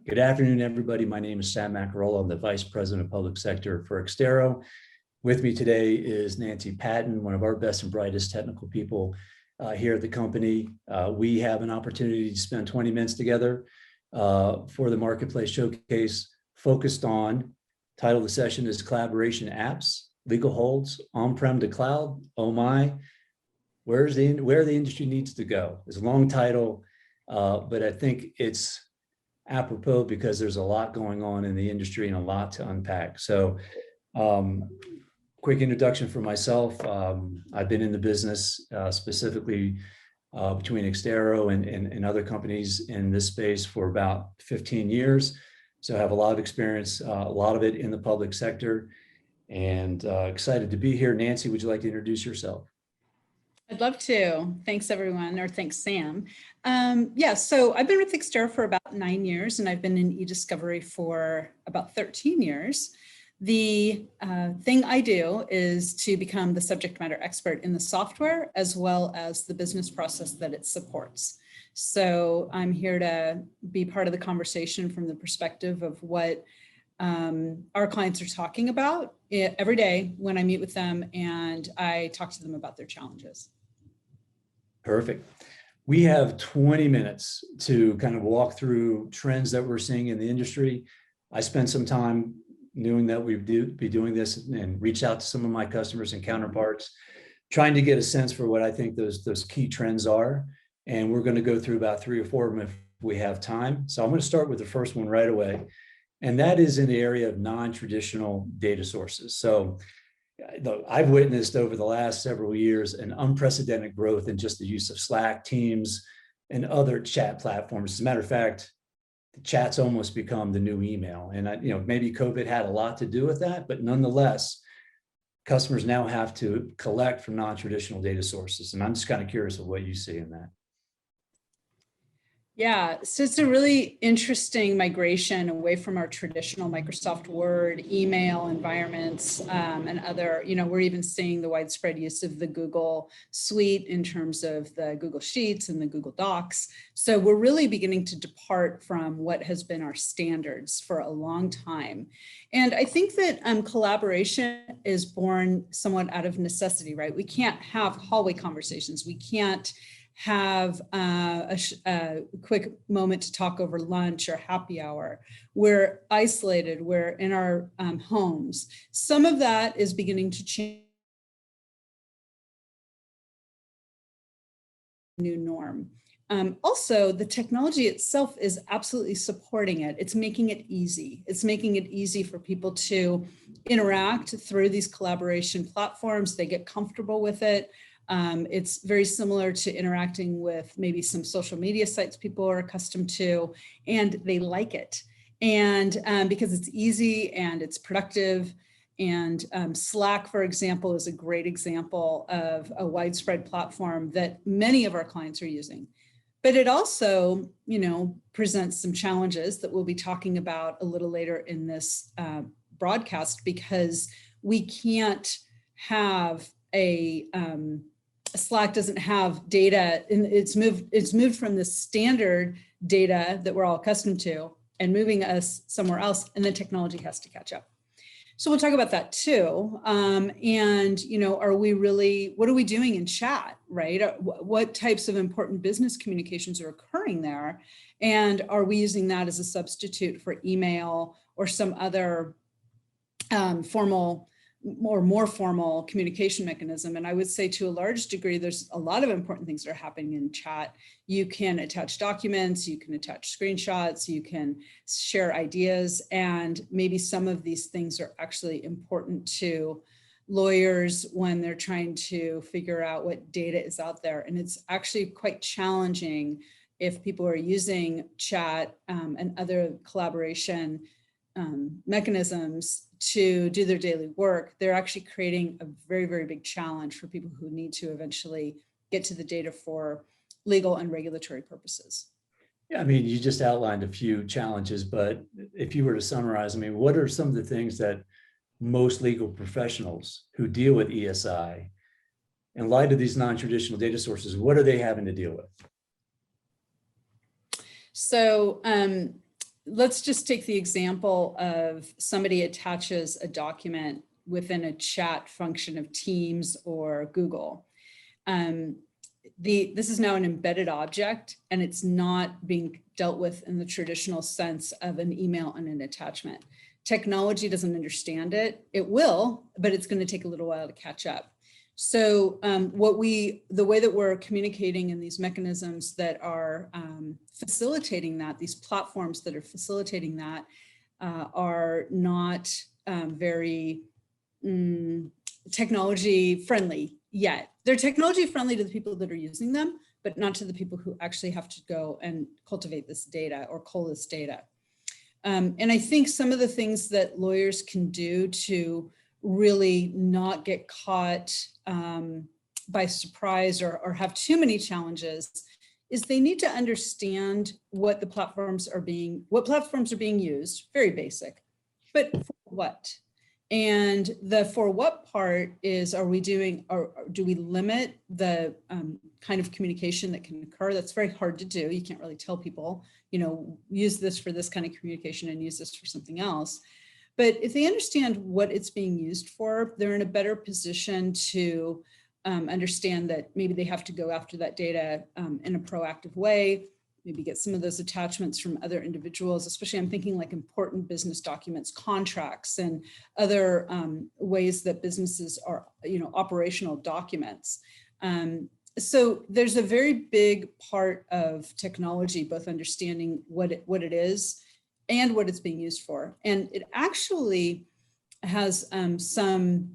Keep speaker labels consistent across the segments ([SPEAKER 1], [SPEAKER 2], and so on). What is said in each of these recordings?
[SPEAKER 1] Good afternoon, everybody. My name is Sam Macarola. I'm the Vice President of Public Sector for Exterro. With me today is Nancy Patton, one of our best and brightest technical people here at the company. We have an opportunity to spend 20 minutes together for the Marketplace Showcase focused on, title of the session is Collaboration Apps, Legal Holds, On-Prem to Cloud, oh my, where the industry needs to go. It's a long title, but I think it's apropos because there's a lot going on in the industry and a lot to unpack. So quick introduction for myself. I've been in the business specifically between Exterro and other companies in this space for about 15 years. So I have a lot of experience, a lot of it in the public sector, and excited to be here. Nancy, would you like to introduce yourself?
[SPEAKER 2] I'd love to. Thanks, everyone, or thanks, Sam. Yeah, so I've been with Exterro for about 9 years, and I've been in e-discovery for about 13 years. The thing I do is to become the subject matter expert in the software as well as the business process that it supports. So I'm here to be part of the conversation from the perspective of what our clients are talking about every day when I meet with them and I talk to them about their challenges.
[SPEAKER 1] Perfect. We have 20 minutes to kind of walk through trends that we're seeing in the industry. I spent some time knowing that we'd be doing this and reach out to some of my customers and counterparts, trying to get a sense for what I think those key trends are. And we're going to go through about 3 or 4 of them if we have time. So I'm going to start with the first one right away. And that is in the area of non-traditional data sources. So I've witnessed over the last several years an unprecedented growth in just the use of Slack, Teams, and other chat platforms. As a matter of fact, the chat's almost become the new email. And maybe COVID had a lot to do with that, but nonetheless, customers now have to collect from non-traditional data sources. And I'm just kind of curious of what you see in that.
[SPEAKER 2] Yeah, so it's a really interesting migration away from our traditional Microsoft Word, email environments, and other, we're even seeing the widespread use of the Google Suite in terms of the Google Sheets and the Google Docs. So we're really beginning to depart from what has been our standards for a long time. And I think that collaboration is born somewhat out of necessity, right? We can't have hallway conversations. We can't have a quick moment to talk over lunch or happy hour. We're isolated, we're in our homes. Some of that is beginning to change. New norm. Also, the technology itself is absolutely supporting it. It's making it easy. It's making it easy for people to interact through these collaboration platforms. They get comfortable with it. It's very similar to interacting with maybe some social media sites people are accustomed to, and they like it. And because it's easy and it's productive. And Slack, for example, is a great example of a widespread platform that many of our clients are using. But it also, presents some challenges that we'll be talking about a little later in this broadcast, because we can't have Slack doesn't have data, and it's moved from the standard data that we're all accustomed to and moving us somewhere else, and the technology has to catch up. So we'll talk about that too. And what are we doing in chat, right? What types of important business communications are occurring there? And are we using that as a substitute for email or some other more formal communication mechanism? And I would say to a large degree, there's a lot of important things that are happening in chat. You can attach documents, you can attach screenshots, you can share ideas, and maybe some of these things are actually important to lawyers when they're trying to figure out what data is out there. And it's actually quite challenging if people are using chat and other collaboration mechanisms to do their daily work. They're actually creating a very, very big challenge for people who need to eventually get to the data for legal and regulatory purposes.
[SPEAKER 1] Yeah, I mean, you just outlined a few challenges, but if you were to summarize, I mean, what are some of the things that most legal professionals who deal with ESI, in light of these non-traditional data sources, what are they having to deal with?
[SPEAKER 2] So let's just take the example of somebody attaches a document within a chat function of Teams or Google. This is now an embedded object, and it's not being dealt with in the traditional sense of an email and an attachment. Technology doesn't understand it. It will, but it's going to take a little while to catch up. So the way that we're communicating in these mechanisms that are facilitating that, these platforms that are facilitating that are not very technology friendly yet. They're technology friendly to the people that are using them, but not to the people who actually have to go and cultivate this data or cull this data. And I think some of the things that lawyers can do to really not get caught by surprise or have too many challenges is they need to understand what platforms are being used, very basic, but for what? And the for what part is, do we limit the kind of communication that can occur? That's very hard to do. You can't really tell people, use this for this kind of communication and use this for something else. But if they understand what it's being used for, they're in a better position to understand that maybe they have to go after that data in a proactive way, maybe get some of those attachments from other individuals, especially I'm thinking like important business documents, contracts, and other ways that businesses are, operational documents. So there's a very big part of technology, both understanding what it is and what it's being used for. And it actually has some,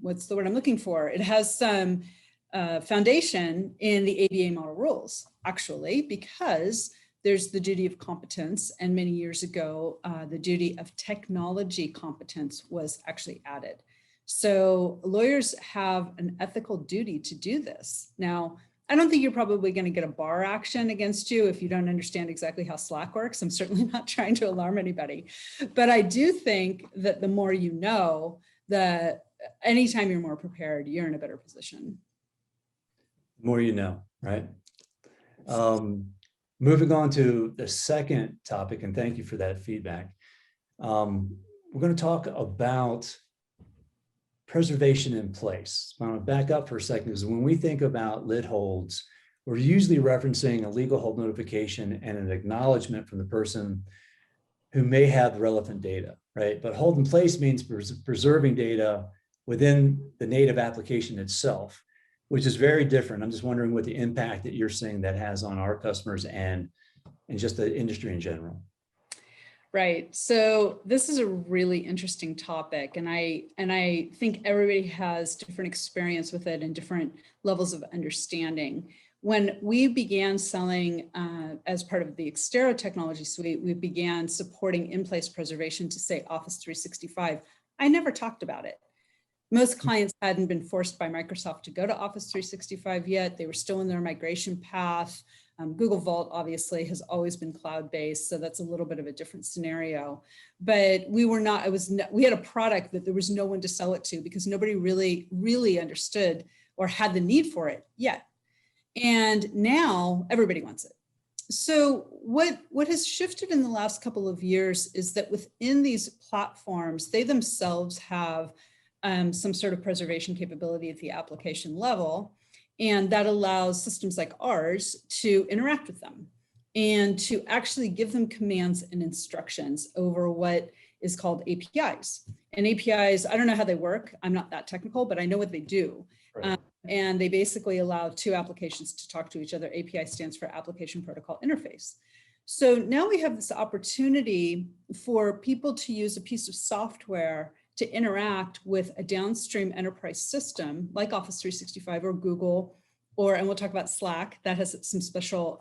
[SPEAKER 2] what's the word I'm looking for? It has some foundation in the ABA model rules, actually, because there's the duty of competence. And many years ago, the duty of technology competence was actually added. So lawyers have an ethical duty to do this. Now, I don't think you're probably going to get a bar action against you if you don't understand exactly how Slack works. I'm certainly not trying to alarm anybody, but I do think that the more you know, anytime you're more prepared, you're in a better position.
[SPEAKER 1] The more you know, right? Moving on to the second topic, and thank you for that feedback. We're going to talk about preservation in place. I want to back up for a second, because when we think about lit holds, we're usually referencing a legal hold notification and an acknowledgement from the person who may have relevant data, right? But hold in place means preserving data within the native application itself, which is very different. I'm just wondering what the impact that you're seeing that has on our customers and just the industry in general.
[SPEAKER 2] Right. So this is a really interesting topic, and I think everybody has different experience with it and different levels of understanding. When we began selling as part of the Exterro technology suite, we began supporting in-place preservation to say Office 365. I never talked about it. Most clients hadn't been forced by Microsoft to go to Office 365 yet. They were still in their migration path. Google Vault obviously has always been cloud-based, so that's a little bit of a different scenario. But we were not, we had a product that there was no one to sell it to because nobody really understood or had the need for it yet. And now everybody wants it. So what has shifted in the last couple of years is that within these platforms, they themselves have some sort of preservation capability at the application level. And that allows systems like ours to interact with them and to actually give them commands and instructions over what is called APIs. And APIs, I don't know how they work. I'm not that technical, but I know what they do. Right. And they basically allow two applications to talk to each other. API stands for Application Protocol Interface. So now we have this opportunity for people to use a piece of software to interact with a downstream enterprise system like Office 365 or Google, and we'll talk about Slack, that has some special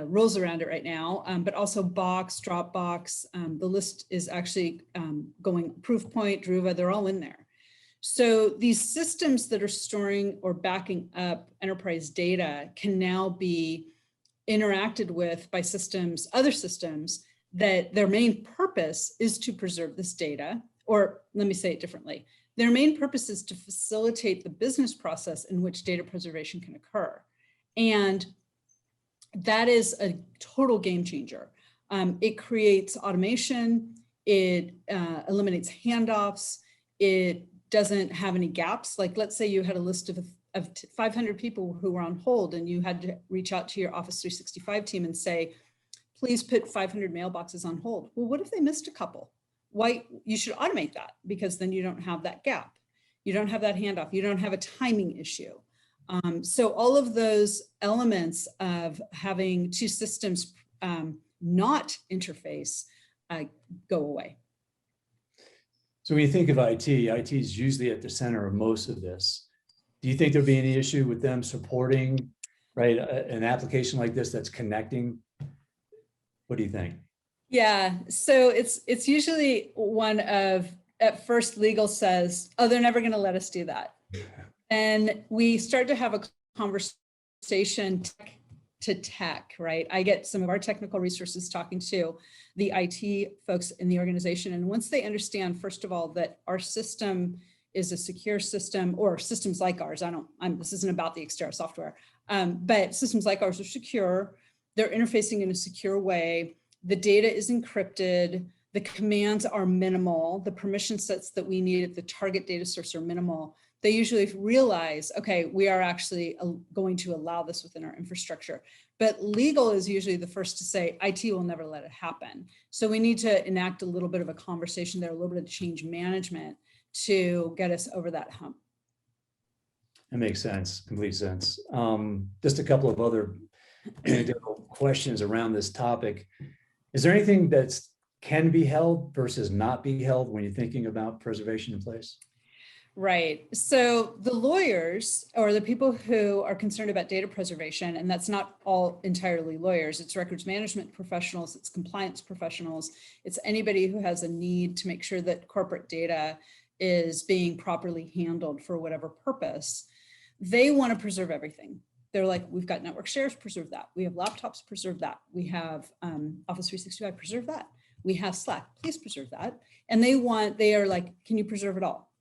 [SPEAKER 2] rules around it right now, but also Box, Dropbox, the list is actually going, Proofpoint, Druva, they're all in there. So these systems that are storing or backing up enterprise data can now be interacted with by systems, other systems, that their main purpose is to preserve this data. Or let me say it differently. Their main purpose is to facilitate the business process in which data preservation can occur. And that is a total game changer. It creates automation, it eliminates handoffs, it doesn't have any gaps. Like, let's say you had a list of 500 people who were on hold and you had to reach out to your Office 365 team and say, please put 500 mailboxes on hold. Well, what if they missed a couple? Why? You should automate that, because then you don't have that gap. You don't have that handoff. You don't have a timing issue. So all of those elements of having two systems not interface go away.
[SPEAKER 1] So when you think of IT is usually at the center of most of this. Do you think there'd be any issue with them supporting, right, an application like this that's connecting? What do you think?
[SPEAKER 2] Yeah, so it's usually one of, at first legal says, oh, they're never going to let us do that. And we start to have a conversation tech to tech, right? I get some of our technical resources talking to the IT folks in the organization. And once they understand, first of all, that our system is a secure system, or systems like ours, this isn't about the Exterro software, but systems like ours are secure. They're interfacing in a secure way. The data is encrypted. The commands are minimal. The permission sets that we need at the target data source are minimal. They usually realize, okay, we are actually going to allow this within our infrastructure. But legal is usually the first to say, IT will never let it happen. So we need to enact a little bit of a conversation there, a little bit of change management to get us over that hump.
[SPEAKER 1] That makes sense, complete sense. Just a couple of other anecdotal questions around this topic. Is there anything that can be held versus not be held when you're thinking about preservation in place?
[SPEAKER 2] Right. So the lawyers, or the people who are concerned about data preservation, and that's not all entirely lawyers, it's records management professionals, it's compliance professionals, it's anybody who has a need to make sure that corporate data is being properly handled for whatever purpose. They want to preserve everything. They're like, we've got network shares, preserve that. We have laptops, preserve that. We have Office 365, preserve that. We have Slack, please preserve that. And they are like, can you preserve it all?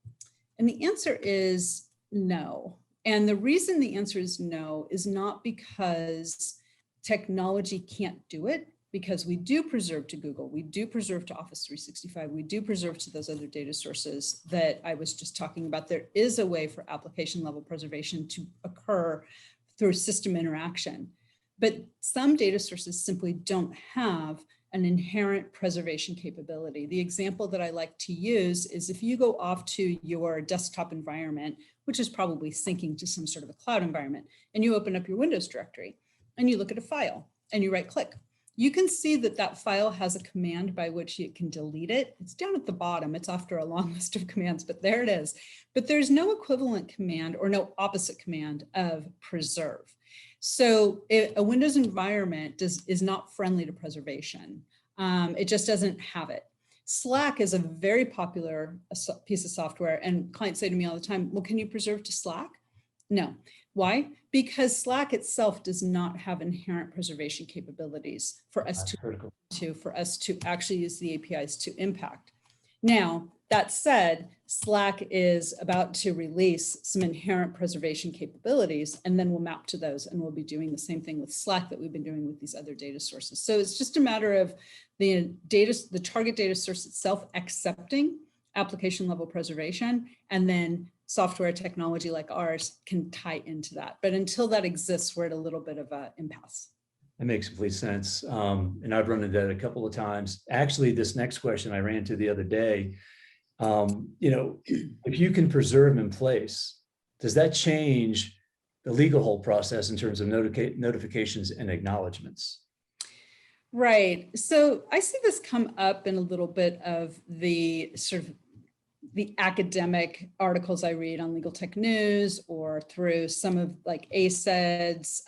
[SPEAKER 2] And the answer is no. And the reason the answer is no is not because technology can't do it, because we do preserve to Google, we do preserve to Office 365, we do preserve to those other data sources that I was just talking about. There is a way for application level preservation to occur through system interaction, but some data sources simply don't have an inherent preservation capability. The example that I like to use is if you go off to your desktop environment, which is probably syncing to some sort of a cloud environment, and you open up your Windows directory and you look at a file and you right click, you can see that that file has a command by which you can delete it. It's down at the bottom. It's after a long list of commands, but there it is. But there's no equivalent command or no opposite command of preserve. So a Windows environment is not friendly to preservation. It just doesn't have it. Slack is a very popular piece of software, and clients say to me all the time, well, can you preserve to Slack? No. Why? Because Slack itself does not have inherent preservation capabilities for us to actually use the APIs to impact. Now, that said, Slack is about to release some inherent preservation capabilities, and then we'll map to those, and we'll be doing the same thing with Slack that we've been doing with these other data sources. So it's just a matter of the target data source itself accepting application level preservation, and then software technology like ours can tie into that. But until that exists, we're at a little bit of an impasse.
[SPEAKER 1] That makes complete sense. And I've run into that a couple of times. Actually, this next question I ran into the other day, if you can preserve in place, does that change the legal hold process in terms of notifications and acknowledgements?
[SPEAKER 2] Right. So I see this come up in a little bit of the sort of the academic articles I read on Legal Tech News, or through some of like ACEDS,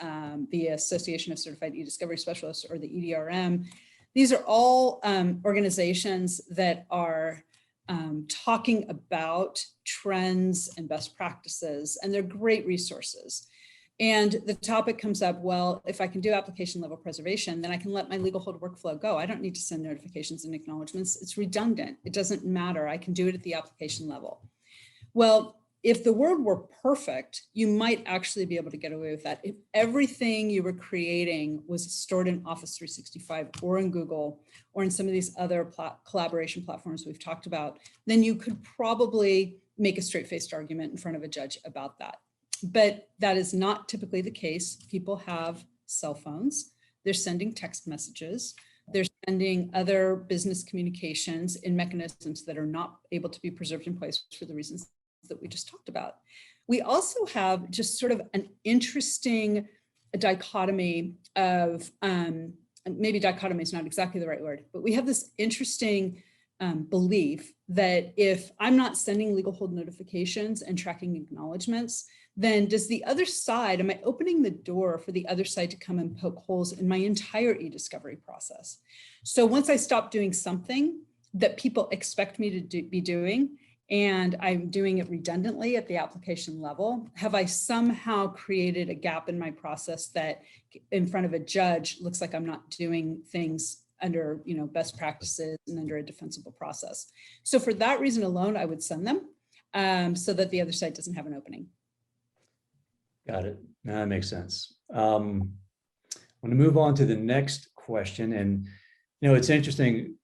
[SPEAKER 2] the Association of Certified E-Discovery Specialists, or the EDRM. These are all organizations that are talking about trends and best practices, and they're great resources. And the topic comes up, well, if I can do application level preservation, then I can let my legal hold workflow go. I don't need to send notifications and acknowledgements. It's redundant. It doesn't matter. I can do it at the application level. Well, if the world were perfect, you might actually be able to get away with that. If everything you were creating was stored in Office 365 or in Google or in some of these other collaboration platforms we've talked about, then you could probably make a straight-faced argument in front of a judge about that. But that is not typically the case. People have cell phones. They're sending text messages. They're sending other business communications in mechanisms that are not able to be preserved in place for the reasons that we just talked about. We also have just sort of an interesting dichotomy of, maybe dichotomy is not exactly the right word, but we have this interesting belief that if I'm not sending legal hold notifications and tracking acknowledgements, then does the other side, am I opening the door for the other side to come and poke holes in my entire e-discovery process? So once I stop doing something that people expect me to be doing, and I'm doing it redundantly at the application level, have I somehow created a gap in my process that in front of a judge looks like I'm not doing things under, you know, best practices and under a defensible process? So for that reason alone, I would send them so that the other side doesn't have an opening.
[SPEAKER 1] Got it. Now that makes sense. I want to move on to the next question. And, you know, it's interesting.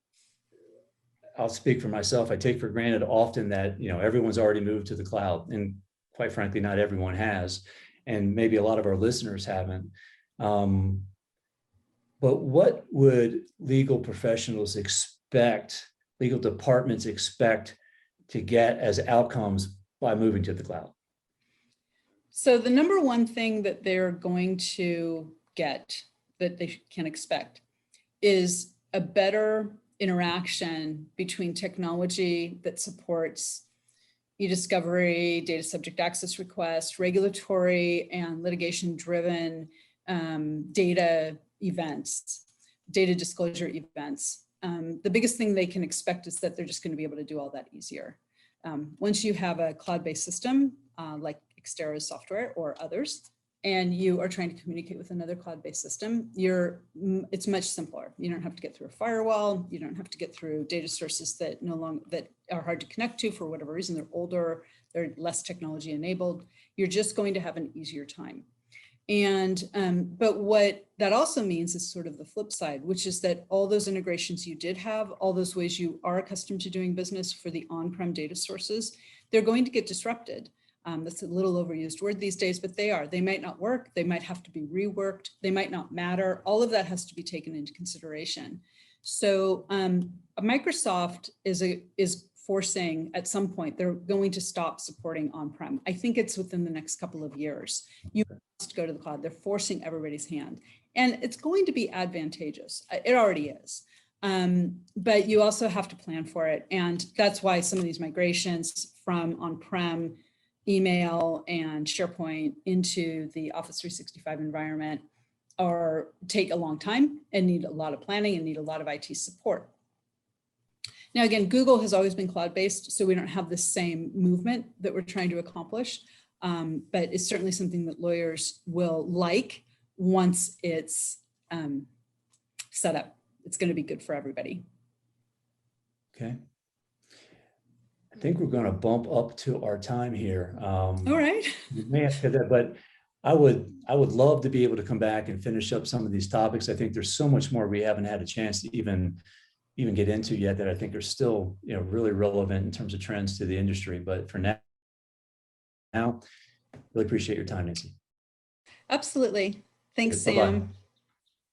[SPEAKER 1] I'll speak for myself. I take for granted often that, you know, everyone's already moved to the cloud, and quite frankly, not everyone has, and maybe a lot of our listeners haven't. But what would legal professionals expect, legal departments expect to get as outcomes by moving to the cloud?
[SPEAKER 2] So the number one thing that they're going to get, that they can expect, is a better interaction between technology that supports e-discovery, data subject access requests, regulatory and litigation-driven data events, data disclosure events. The biggest thing they can expect is that they're just going to be able to do all that easier. Once you have a cloud-based system like Exterro software or others, and you are trying to communicate with another cloud-based system, it's much simpler. You don't have to get through a firewall. You don't have to get through data sources that that are hard to connect to for whatever reason. They're older, they're less technology enabled. You're just going to have an easier time. And but what that also means is sort of the flip side, which is that all those integrations you did have, all those ways you are accustomed to doing business for the on-prem data sources, they're going to get disrupted. That's a little overused word these days, but they are. They might not work. They might have to be reworked. They might not matter. All of that has to be taken into consideration. So Microsoft is forcing at some point, they're going to stop supporting on-prem. I think it's within the next couple of years. You must go to the cloud. They're forcing everybody's hand. And it's going to be advantageous. It already is. But you also have to plan for it. And that's why some of these migrations from on-prem email and SharePoint into the Office 365 environment take a long time and need a lot of planning and need a lot of IT support. Now, again, Google has always been cloud-based, so we don't have the same movement that we're trying to accomplish, but it's certainly something that lawyers will like once it's set up. It's going to be good for everybody.
[SPEAKER 1] Okay. I think we're going to bump up to our time here.
[SPEAKER 2] All right.
[SPEAKER 1] We may have to do that, but I would love to be able to come back and finish up some of these topics. I think there's so much more we haven't had a chance to even get into yet that I think are still, you know, really relevant in terms of trends to the industry. But for now, really appreciate your time, Nancy.
[SPEAKER 2] Absolutely. Thanks,
[SPEAKER 1] Bye-bye.
[SPEAKER 2] Sam.